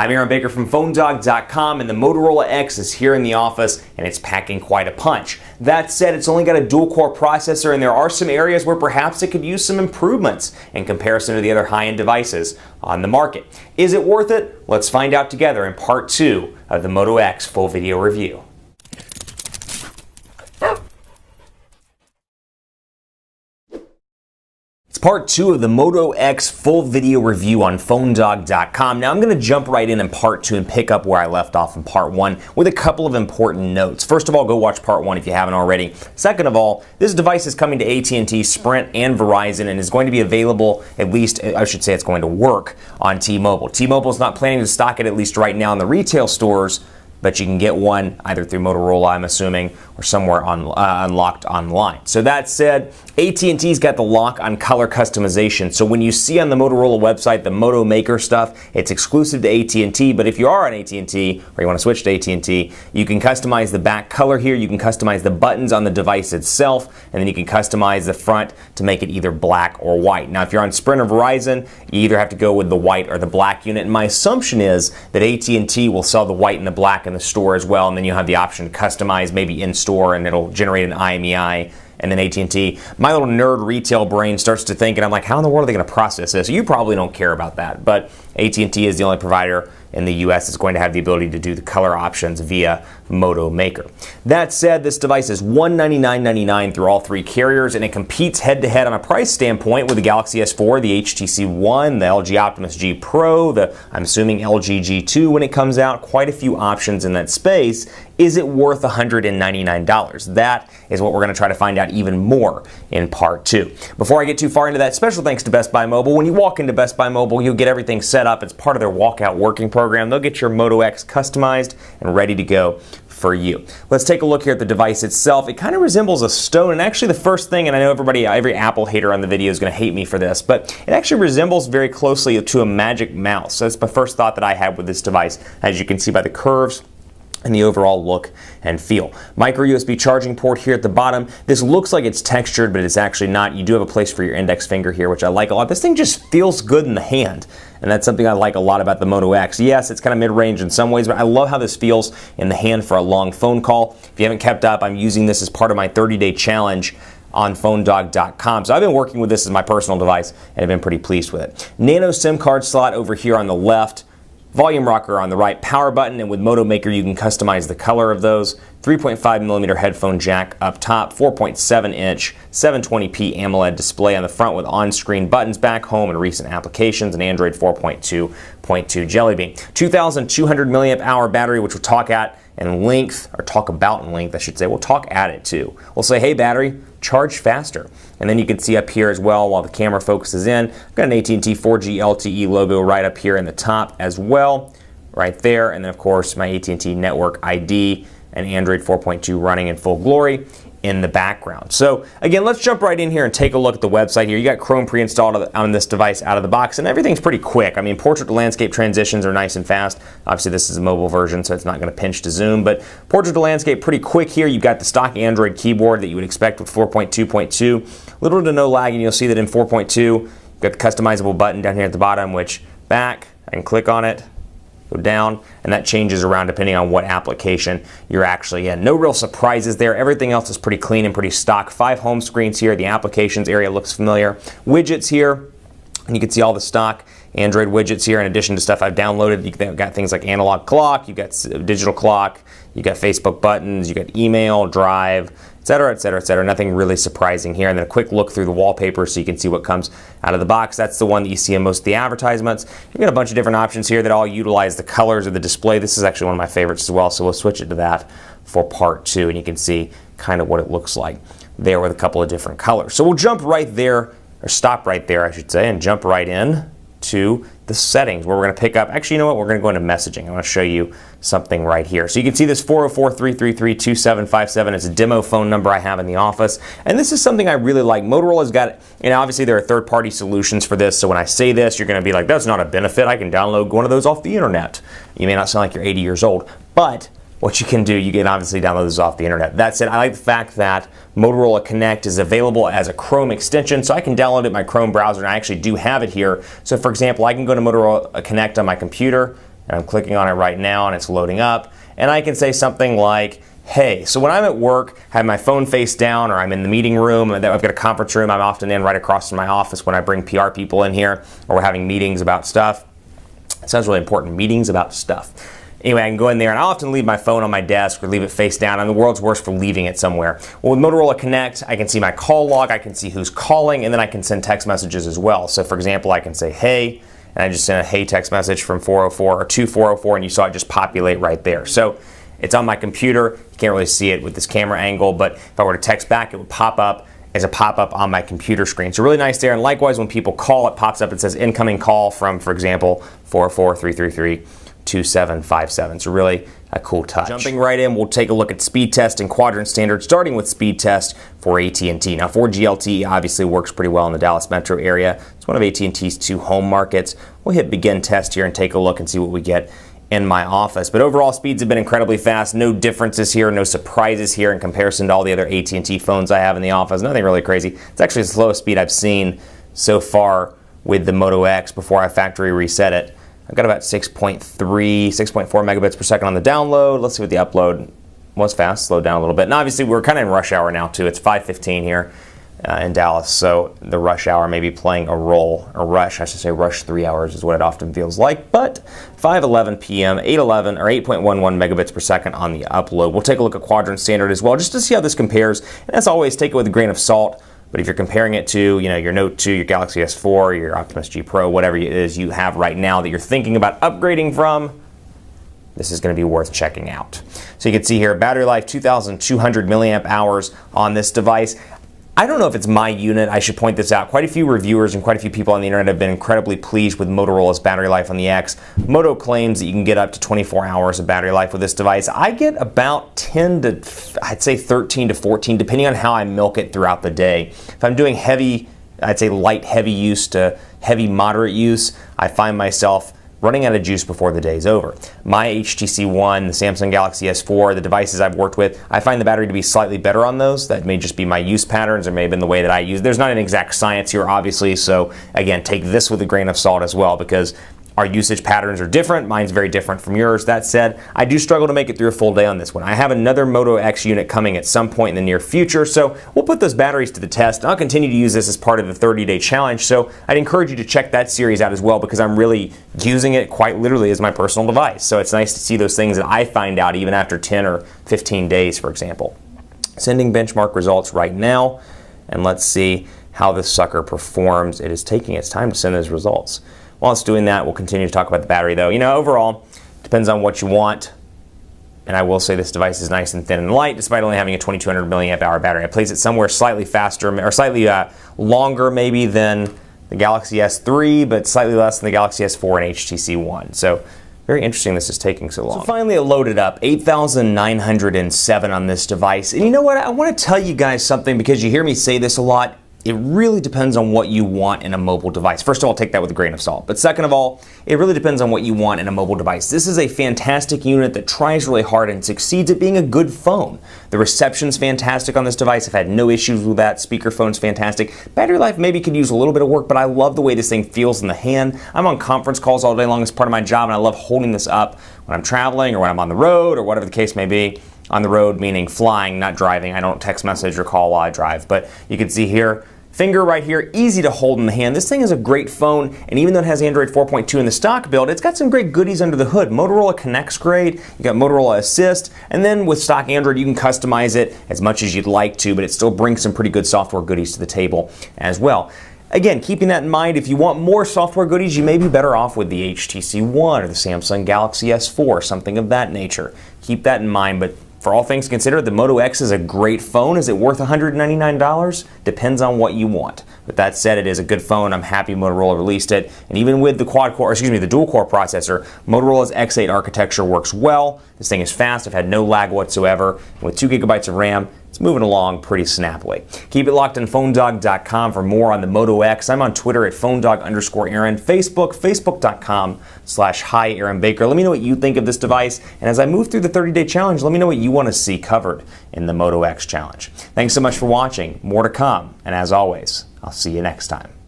I'm Aaron Baker from PhoneDog.com, and the Motorola X is here in the office, and it's packing quite a punch. That said, it's only got a dual-core processor, and there are some areas where perhaps it could use some improvements in comparison to the other high-end devices on the market. Is it worth it? Let's find out together in part 2 of the Moto X full video review. Part 2 of the Moto X full video review on PhoneDog.com. Now I'm going to jump right in part 2 and pick up where I left off in part 1 with a couple of important notes. First of all, go watch part 1 if you haven't already. Second of all, this device is coming to AT&T, Sprint, and Verizon and is going to be available, at least, I should say it's going to work on T-Mobile. T-Mobile is not planning to stock it, at least right now, in the retail stores, but you can get one either through Motorola, I'm assuming, or somewhere unlocked online. So that said, AT&T's got the lock on color customization. So when you see on the Motorola website the Moto Maker stuff, it's exclusive to AT&T, but if you are on AT&T, or you want to switch to AT&T, you can customize the back color here, you can customize the buttons on the device itself, and then you can customize the front to make it either black or white. Now if you're on Sprint or Verizon, you either have to go with the white or the black unit, and my assumption is that AT&T will sell the white and the black in the store as well, and then you have the option to customize maybe in store and it'll generate an IMEI. And then AT&T, my little nerd retail brain starts to think, and I'm like, how in the world are they going to process this? You probably don't care about that, but AT&T is the only provider in the US that's going to have the ability to do the color options via Moto Maker. That said, this device is $199.99 through all three carriers, and it competes head-to-head on a price standpoint with the Galaxy S4, the HTC One, the LG Optimus G Pro, the, I'm assuming, LG G2 when it comes out. Quite a few options in that space. Is it worth $199? That is what we're going to try to find out even more in part 2. Before I get too far into that, special thanks to Best Buy Mobile. When you walk into Best Buy Mobile, you'll get everything set up. It's part of their walkout working program. They'll get your Moto X customized and ready to go for you. Let's take a look here at the device itself. It kind of resembles a stone, and actually the first thing, and I know every Apple hater on the video is going to hate me for this, but it actually resembles very closely to a Magic Mouse. So that's my first thought that I had with this device, as you can see by the curves and the overall look and feel. Micro USB charging port here at the bottom. This looks like it's textured, but it's actually not. You do have a place for your index finger here, which I like a lot. This thing just feels good in the hand, and that's something I like a lot about the Moto X. Yes, it's kind of mid-range in some ways, but I love how this feels in the hand for a long phone call. If you haven't kept up, I'm using this as part of my 30-day challenge on PhoneDog.com. So I've been working with this as my personal device, and I've been pretty pleased with it. Nano SIM card slot over here on the left. Volume rocker on the right, power button, and with Moto Maker you can customize the color of those. 3.5mm headphone jack up top, 4.7-inch 720p AMOLED display on the front with on-screen buttons, back home and recent applications, and Android 4.2.2 Jelly Bean. 2,200 milliamp hour battery, which we'll talk at in length, or talk about in length, I should say. We'll talk at it too. We'll say, hey battery, charge faster. And then you can see up here as well, while the camera focuses in, I've got an AT&T 4G LTE logo right up here in the top as well, right there. And then of course my AT&T network ID and Android 4.2 running in full glory in the background. So again, let's jump right in here and take a look at the website here. You got Chrome pre-installed on this device out of the box, and everything's pretty quick. I mean, portrait to landscape transitions are nice and fast. Obviously this is a mobile version, so it's not going to pinch to zoom, but portrait to landscape pretty quick here. You've got the stock Android keyboard that you would expect with 4.2.2. Little to no lag, and you'll see that in 4.2, you've got the customizable button down here at the bottom, which back, I can click on it, go down, and that changes around depending on what application you're actually in. No real surprises there. Everything else is pretty clean and pretty stock. 5 home screens here. The applications area looks familiar. Widgets here, and you can see all the stock Android widgets here in addition to stuff I've downloaded. You've got things like analog clock, you've got digital clock, you've got Facebook buttons, you've got email, Drive, etc., etc., etc. Nothing really surprising here. And then a quick look through the wallpaper so you can see what comes out of the box. That's the one that you see in most of the advertisements. You've got a bunch of different options here that all utilize the colors of the display. This is actually one of my favorites as well, so we'll switch it to that for part 2, and you can see kind of what it looks like there with a couple of different colors. So we'll jump right there, or stop right there, I should say, and jump right in to the settings where we're going to pick up. Actually, you know what? We're going to go into messaging. I want to show you something right here. So you can see this 404-333-2757. It's a demo phone number I have in the office. And this is something I really like. Motorola's got, and obviously there are third-party solutions for this. So when I say this, you're going to be like, that's not a benefit. I can download one of those off the internet. You may not sound like you're 80 years old, but what you can do, you can obviously download this off the internet. That said, I like the fact that Motorola Connect is available as a Chrome extension, so I can download it in my Chrome browser, and I actually do have it here. So for example, I can go to Motorola Connect on my computer, and I'm clicking on it right now and it's loading up, and I can say something like, hey. So when I'm at work, I have my phone face down, or I'm in the meeting room, and I've got a conference room I'm often in right across from my office when I bring PR people in here, or we're having meetings about stuff. It sounds really important, meetings about stuff. Anyway, I can go in there, and I often leave my phone on my desk or leave it face down. I'm the world's worst for leaving it somewhere. Well, with Motorola Connect, I can see my call log, I can see who's calling, and then I can send text messages as well. So for example, I can say, hey, and I just sent a hey text message from 404 or to 404, and you saw it just populate right there. So it's on my computer. You can't really see it with this camera angle, but if I were to text back, it would pop up as a pop-up on my computer screen. So really nice there. And likewise, when people call, it pops up. It says incoming call from, for example, 404-333-2757. So really a cool touch. Jumping right in, we'll take a look at speed test and quadrant standard, starting with speed test for AT&T. Now 4G LTE obviously works pretty well in the Dallas metro area. It's one of AT&T's 2 home markets. We'll hit begin test here and take a look and see what we get in my office. But overall, speeds have been incredibly fast. No differences here, no surprises here in comparison to all the other AT&T phones I have in the office. Nothing really crazy. It's actually the slowest speed I've seen so far with the Moto X before I factory reset it. I've got about 6.4 megabits per second on the download. Let's see what the upload was. Fast, slowed down a little bit. And obviously we're kind of in rush hour now too. It's 5:15 here in Dallas, so the rush hour may be playing a role, or rush, I should say rush 3 hours is what it often feels like. But 5:11 p.m., 8.11 or 8.11 megabits per second on the upload. We'll take a look at quadrant standard as well, just to see how this compares. And as always, take it with a grain of salt. But if you're comparing it to, your Note 2, your Galaxy S4, your Optimus G Pro, whatever it is you have right now that you're thinking about upgrading from, this is going to be worth checking out. So you can see here, battery life 2,200 milliamp hours on this device. I don't know if it's my unit. I should point this out. Quite a few reviewers and quite a few people on the internet have been incredibly pleased with Motorola's battery life on the X. Moto claims that you can get up to 24 hours of battery life with this device. I get about 10 to, I'd say 13 to 14, depending on how I milk it throughout the day. If I'm doing heavy, I'd say light heavy use to heavy moderate use, I find myself running out of juice before the day's over. My HTC One, the Samsung Galaxy S4, the devices I've worked with, I find the battery to be slightly better on those. That may just be my use patterns, or may have been the way that I use. There's not an exact science here, obviously, so again, take this with a grain of salt as well, because our usage patterns are different. Mine's very different from yours. That said, I do struggle to make it through a full day on this one. I have another Moto X unit coming at some point in the near future, so we'll put those batteries to the test. I'll continue to use this as part of the 30-day challenge, so I'd encourage you to check that series out as well, because I'm really using it quite literally as my personal device. So it's nice to see those things that I find out even after 10 or 15 days, for example. Sending benchmark results right now, and let's see how this sucker performs. It is taking its time to send those results. While it's doing that, we'll continue to talk about the battery though. Overall, depends on what you want. And I will say this device is nice and thin and light, despite only having a 2200 milliamp hour battery. I place it somewhere slightly faster, or slightly longer maybe than the Galaxy S3, but slightly less than the Galaxy S4 and HTC One. So very interesting this is taking so long. So finally it loaded up, 8,907 on this device. And you know what, I want to tell you guys something, because you hear me say this a lot. It really depends on what you want in a mobile device. First of all, take that with a grain of salt. But second of all, it really depends on what you want in a mobile device. This is a fantastic unit that tries really hard and succeeds at being a good phone. The reception's fantastic on this device. I've had no issues with that. Speakerphone's fantastic. Battery life maybe could use a little bit of work, but I love the way this thing feels in the hand. I'm on conference calls all day long as part of my job, and I love holding this up when I'm traveling or when I'm on the road or whatever the case may be. On the road, meaning flying, not driving. I don't text message or call while I drive. But you can see here, finger right here, easy to hold in the hand. This thing is a great phone, and even though it has Android 4.2 in the stock build, it's got some great goodies under the hood. Motorola Connect's great, you got Motorola Assist, and then with stock Android you can customize it as much as you'd like to, but it still brings some pretty good software goodies to the table as well. Again, keeping that in mind, if you want more software goodies, you may be better off with the HTC One or the Samsung Galaxy S4, something of that nature. Keep that in mind, but for all things considered, the Moto X is a great phone. Is it worth $199? Depends on what you want. With that said, it is a good phone. I'm happy Motorola released it. And even with the the dual-core processor, Motorola's X8 architecture works well. This thing is fast. I've had no lag whatsoever. And with 2 gigabytes of RAM, it's moving along pretty snappily. Keep it locked on PhoneDog.com for more on the Moto X. I'm on Twitter at PhoneDog_Aaron, Facebook, Facebook.com/Hi Aaron Baker. Let me know what you think of this device. And as I move through the 30-day challenge, let me know what you want to see covered in the Moto X challenge. Thanks so much for watching. More to come. And as always, I'll see you next time.